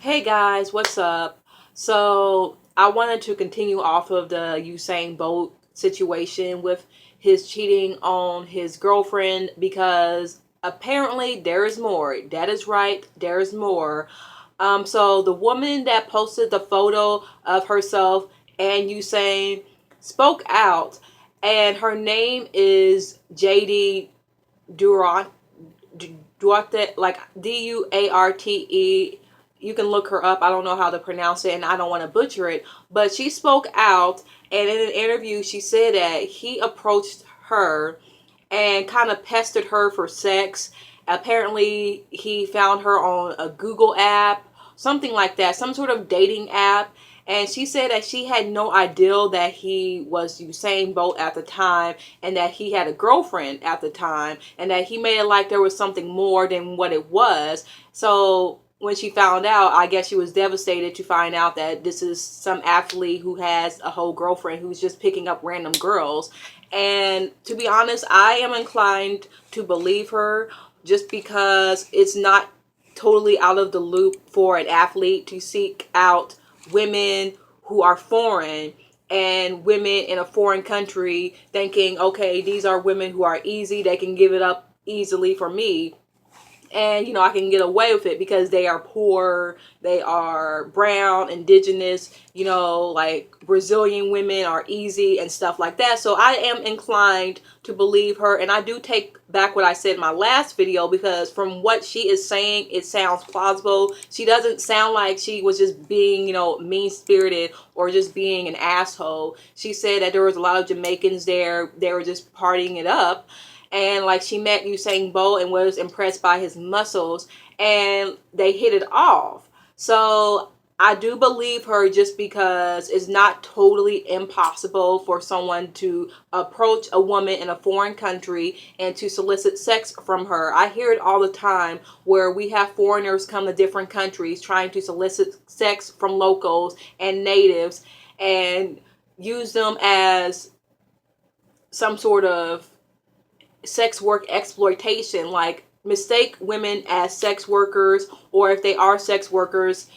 Hey guys, what's up? So, I wanted to continue off of the Usain Bolt situation with his cheating on his girlfriend because apparently there is more. That is right, there is more. So the woman that posted the photo of herself and Usain spoke out, and her name is JD Durant. Duarte, like Duarte. You can look her up. I don't know how to pronounce it and I don't want to butcher it. But she spoke out, and in an interview, she said that he approached her and kind of pestered her for sex. Apparently, he found her on a Google app, something like that, some sort of dating app. And she said that she had no idea that he was Usain Bolt at the time and that he had a girlfriend at the time and that he made it like there was something more than what it was. So when she found out, I guess she was devastated to find out that this is some athlete who has a whole girlfriend who's just picking up random girls. And to be honest, I am inclined to believe her just because it's not totally out of the loop for an athlete to seek out women who are foreign and women in a foreign country thinking, okay, these are women who are easy, they can give it up easily for me, and I can get away with it because they are poor, they are brown, indigenous, like Brazilian women are easy and stuff like that. So I am inclined to believe her, and I do take back what I said in my last video because from what she is saying, it sounds plausible. She doesn't sound like she was just being mean spirited or just being an asshole. She said that there was a lot of Jamaicans there, they were just partying it up, and like she met Usain Bolt and was impressed by his muscles, and they hit it off. So I do believe her just because it's not totally impossible for someone to approach a woman in a foreign country and to solicit sex from her. I hear it all the time where we have foreigners come to different countries trying to solicit sex from locals and natives and use them as some sort of sex work exploitation, like mistake women as sex workers, or if they are sex workers,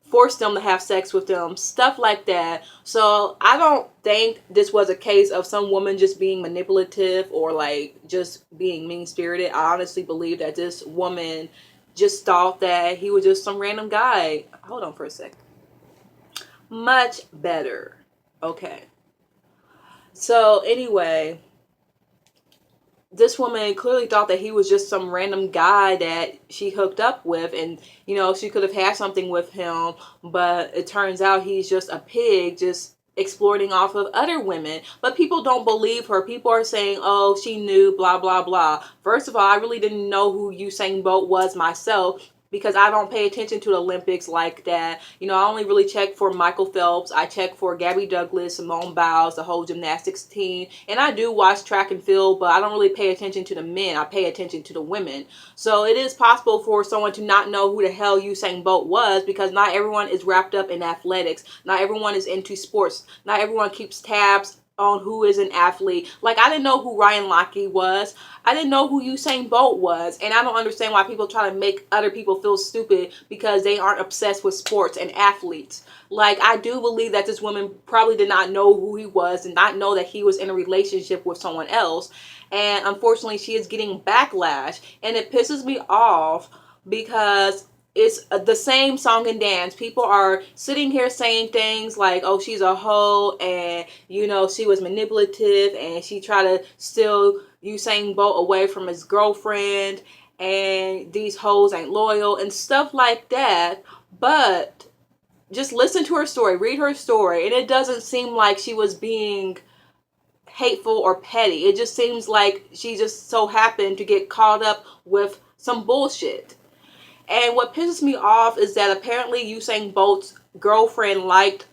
force them to have sex with them, stuff like that. So I don't think this was a case of some woman just being manipulative or like just being mean spirited. I honestly believe that this woman just thought that he was just some random guy. Hold on for a sec. Much better. Okay. So anyway, this woman clearly thought that he was just some random guy that she hooked up with, and she could have had something with him, but it turns out he's just a pig just exploiting off of other women. But people don't believe her. People are saying, oh, she knew, blah blah blah. First of all, I really didn't know who Usain Bolt was myself because I don't pay attention to the Olympics like that. I only really check for Michael Phelps. I check for Gabby Douglas, Simone Biles, the whole gymnastics team. And I do watch track and field, but I don't really pay attention to the men. I pay attention to the women. So it is possible for someone to not know who the hell Usain Bolt was because not everyone is wrapped up in athletics. Not everyone is into sports. Not everyone keeps tabs on who is an athlete. Like, I didn't know who Ryan Lochte was. I didn't know who Usain Bolt was. And I don't understand why people try to make other people feel stupid because they aren't obsessed with sports and athletes. Like, I do believe that this woman probably did not know who he was and not know that he was in a relationship with someone else. And unfortunately, she is getting backlash. And it pisses me off because it's the same song and dance. People are sitting here saying things like, oh, she's a hoe, and she was manipulative, and she tried to steal Usain Bolt away from his girlfriend, and these hoes ain't loyal and stuff like that. But just listen to her story, read her story, and it doesn't seem like she was being hateful or petty. It just seems like she just so happened to get caught up with some bullshit. And what pisses me off is that apparently Usain Bolt's girlfriend liked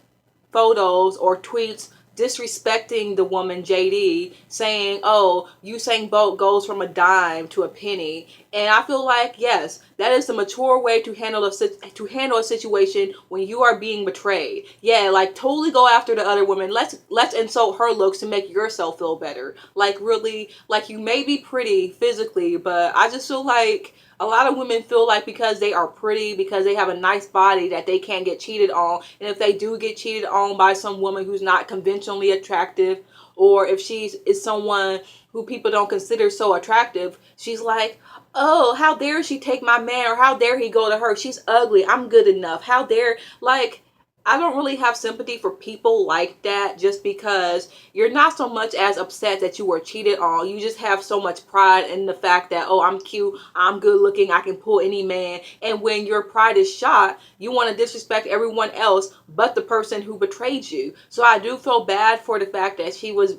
photos or tweets disrespecting the woman JD, saying, oh, Usain Bolt goes from a dime to a penny. And I feel like, yes, that is the mature way to handle a situation when you are being betrayed. Yeah, like totally go after the other woman. Let's insult her looks to make yourself feel better. Like really, like you may be pretty physically, but I just feel like a lot of women feel like because they are pretty, because they have a nice body, that they can't get cheated on. And if they do get cheated on by some woman who's not conventionally attractive, or if she's is someone who people don't consider so attractive, she's like, oh, how dare she take my man, or how dare he go to her? She's ugly. I'm good enough. How dare, like, I don't really have sympathy for people like that, just because you're not so much as upset that you were cheated on. You just have so much pride in the fact that, oh, I'm cute, I'm good looking, I can pull any man. And when your pride is shot, you want to disrespect everyone else but the person who betrayed you. So I do feel bad for the fact that she was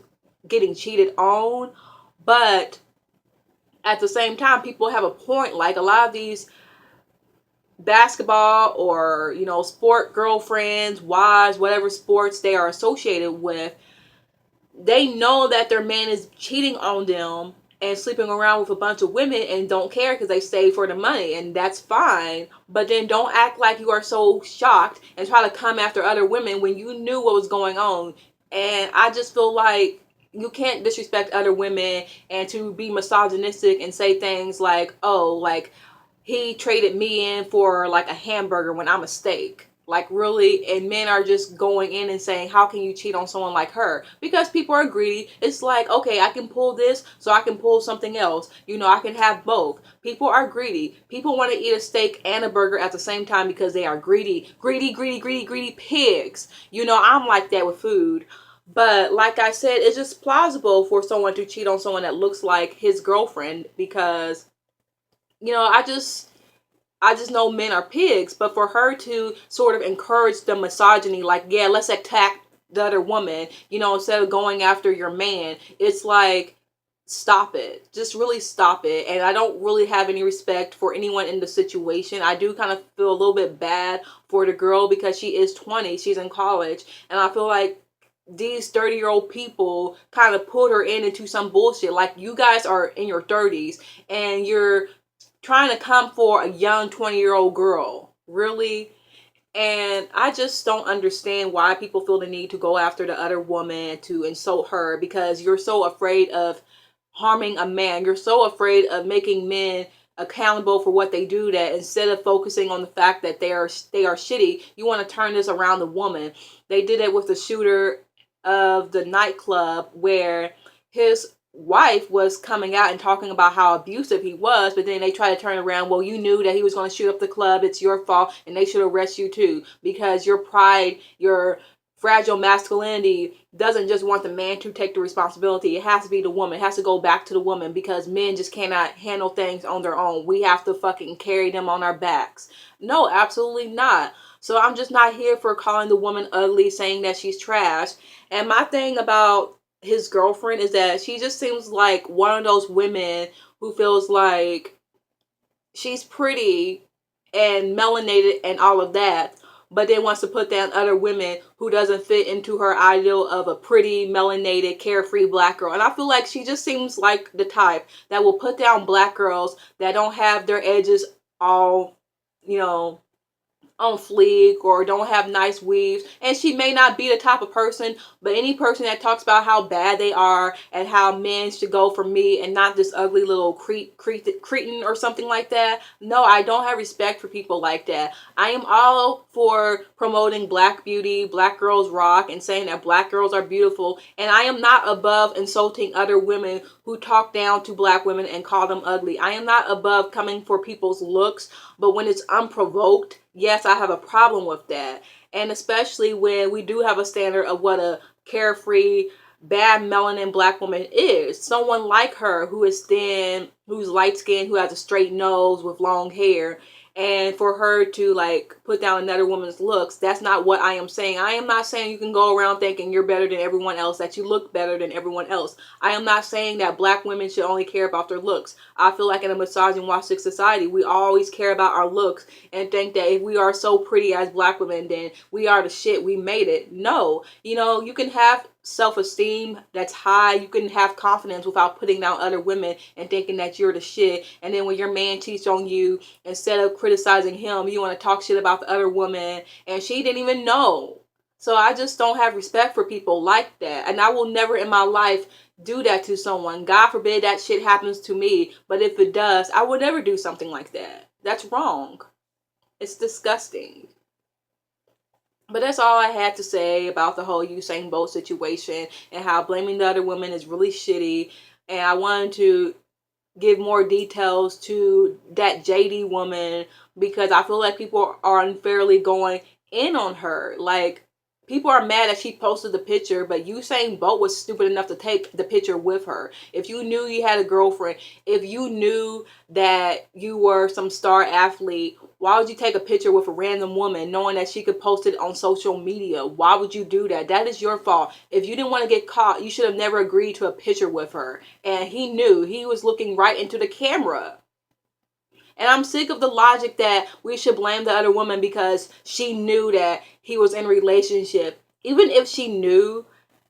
getting cheated on, but at the same time, people have a point. Like a lot of these basketball or, sport girlfriends, wives, whatever sports they are associated with, they know that their man is cheating on them and sleeping around with a bunch of women and don't care because they stay for the money, and that's fine. But then don't act like you are so shocked and try to come after other women when you knew what was going on. And I just feel like you can't disrespect other women and to be misogynistic and say things like, oh, like he traded me in for like a hamburger when I'm a steak. Like really, and men are just going in and saying, how can you cheat on someone like her? Because people are greedy. It's like, okay, I can pull this, so I can pull something else. I can have both. People are greedy. People want to eat a steak and a burger at the same time because they are greedy. Greedy, greedy, greedy, greedy pigs. I'm like that with food. But like I said, it's just plausible for someone to cheat on someone that looks like his girlfriend because, I just know men are pigs, but for her to sort of encourage the misogyny, like, yeah, let's attack the other woman, instead of going after your man, it's like, stop it. Just really stop it. And I don't really have any respect for anyone in the situation. I do kind of feel a little bit bad for the girl because she is 20, she's in college, and I feel like these 30-year-old people kind of put her into some bullshit. Like, you guys are in your 30s and you're trying to come for a young 20-year-old girl. Really? And I just don't understand why people feel the need to go after the other woman, to insult her, because you're so afraid of harming a man. You're so afraid of making men accountable for what they do, that instead of focusing on the fact that they are shitty, you want to turn this around the woman. They did it with the shooter of the nightclub, where his wife was coming out and talking about how abusive he was, but then they try to turn around, well, you knew that he was going to shoot up the club, it's your fault, and they should arrest you too, because your pride, your fragile masculinity doesn't just want the man to take the responsibility. It has to be the woman. It has to go back to the woman, because men just cannot handle things on their own. We have to fucking carry them on our backs. No, absolutely not. So I'm just not here for calling the woman ugly, saying that she's trash. And my thing about his girlfriend is that she just seems like one of those women who feels like she's pretty and melanated and all of that, but then wants to put down other women who doesn't fit into her ideal of a pretty, melanated, carefree black girl. And I feel like she just seems like the type that will put down black girls that don't have their edges all, you know, on fleek, or don't have nice weaves. And she may not be the type of person, but any person that talks about how bad they are and how men should go for me and not this ugly little cretin or something like that, no, I don't have respect for people like that. I am all for promoting black beauty, black girls rock, and saying that black girls are beautiful, and I am not above insulting other women who talk down to black women and call them ugly. I am not above coming for people's looks, but when it's unprovoked, yes, I have a problem with that. And especially when we do have a standard of what a carefree, bad melanin black woman is. Someone like her who is thin, who's light skinned, who has a straight nose with long hair. And for her to like put down another woman's looks, that's not what I am saying. I am not saying you can go around thinking you're better than everyone else, that you look better than everyone else. I am not saying that black women should only care about their looks. I feel like in a misogynistic society, we always care about our looks and think that if we are so pretty as black women, then we are the shit, we made it. No, you can have self-esteem that's high. You can have confidence without putting down other women and thinking that you're the shit. And then when your man cheats on you, instead of criticizing him, you want to talk shit about the other woman and she didn't even know. So I just don't have respect for people like that. And I will never in my life do that to someone. God forbid that shit happens to me. But if it does, I would never do something like that. That's wrong. It's disgusting. But that's all I had to say about the whole Usain Bolt situation and how blaming the other women is really shitty. And I wanted to give more details to that JD woman because I feel like people are unfairly going in on her. Like, people are mad that she posted the picture, but Usain Bolt was stupid enough to take the picture with her. If you knew you had a girlfriend, if you knew that you were some star athlete, why would you take a picture with a random woman knowing that she could post it on social media? Why would you do that? That is your fault. If you didn't want to get caught, you should have never agreed to a picture with her. And he knew. He was looking right into the camera. And I'm sick of the logic that we should blame the other woman because she knew that he was in a relationship. Even if she knew,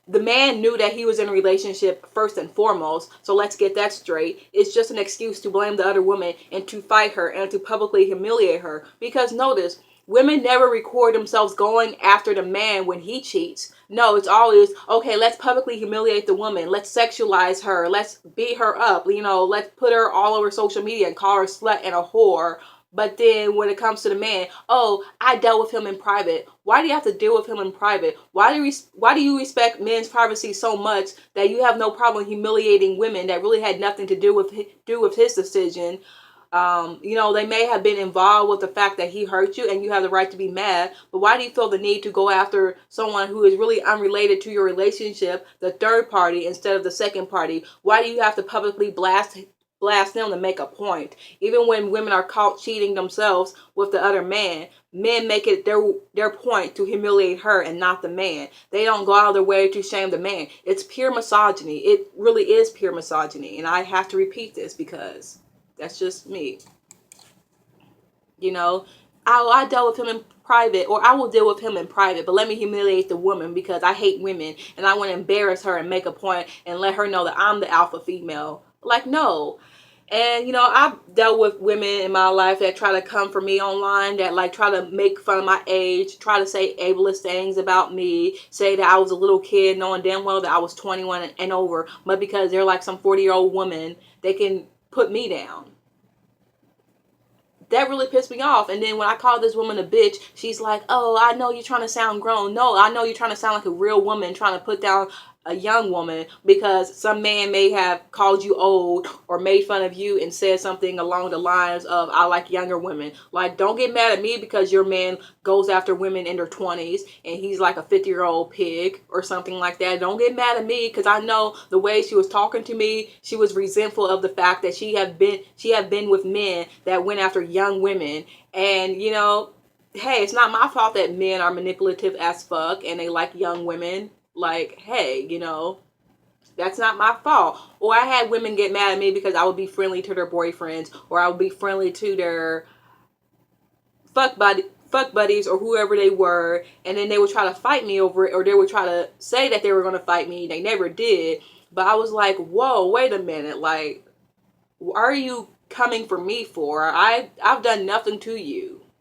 the man knew that he was in a relationship first and foremost. So let's get that straight. It's just an excuse to blame the other woman and to fight her and to publicly humiliate her. Because notice, women never record themselves going after the man when he cheats. No, it's always, okay, let's publicly humiliate the woman. Let's sexualize her. Let's beat her up. You know, let's put her all over social media and call her a slut and a whore. But then when it comes to the man, oh, I dealt with him in private. Why do you have to deal with him in private? Why do you respect men's privacy so much that you have no problem humiliating women that really had nothing to do with his decision? You know, they may have been involved with the fact that he hurt you and you have the right to be mad, but why do you feel the need to go after someone who is really unrelated to your relationship, the third party, instead of the second party? Why do you have to publicly blast them to make a point? Even when women are caught cheating themselves with the other man, men make it their point to humiliate her and not the man. They don't go out of their way to shame the man. It's pure misogyny. It really is pure misogyny. And I have to repeat this because that's just me. You know, I dealt with him in private, or I will deal with him in private, but let me humiliate the woman because I hate women and I want to embarrass her and make a point and let her know that I'm the alpha female. Like, no. And, you know, I've dealt with women in my life that try to come for me online, that like try to make fun of my age, try to say ableist things about me, say that I was a little kid, knowing damn well that I was 21 and over, but because they're like some 40-year-old woman, they can put me down. That really pissed me off. And then when I called this woman a bitch, she's like, oh, I know you're trying to sound grown. No, I know you're trying to sound like a real woman trying to put down a young woman because some man may have called you old or made fun of you and said something along the lines of, I like younger women. Like, don't get mad at me because your man goes after women in their 20s and he's like a 50-year-old pig or something like that. Don't get mad at me because I know the way she was talking to me, she was resentful of the fact that she had been with men that went after young women. And, you know, hey, it's not my fault that men are manipulative as fuck and they like young women. Like, hey, you know, that's not my fault. Or I had women get mad at me because I would be friendly to their boyfriends, or I would be friendly to their fuck buddies or whoever they were, and then they would try to fight me over it, or they would try to say that they were going to fight me. They never did. But I was like, whoa, wait a minute. Like, what are you coming for me for? I've done nothing to you.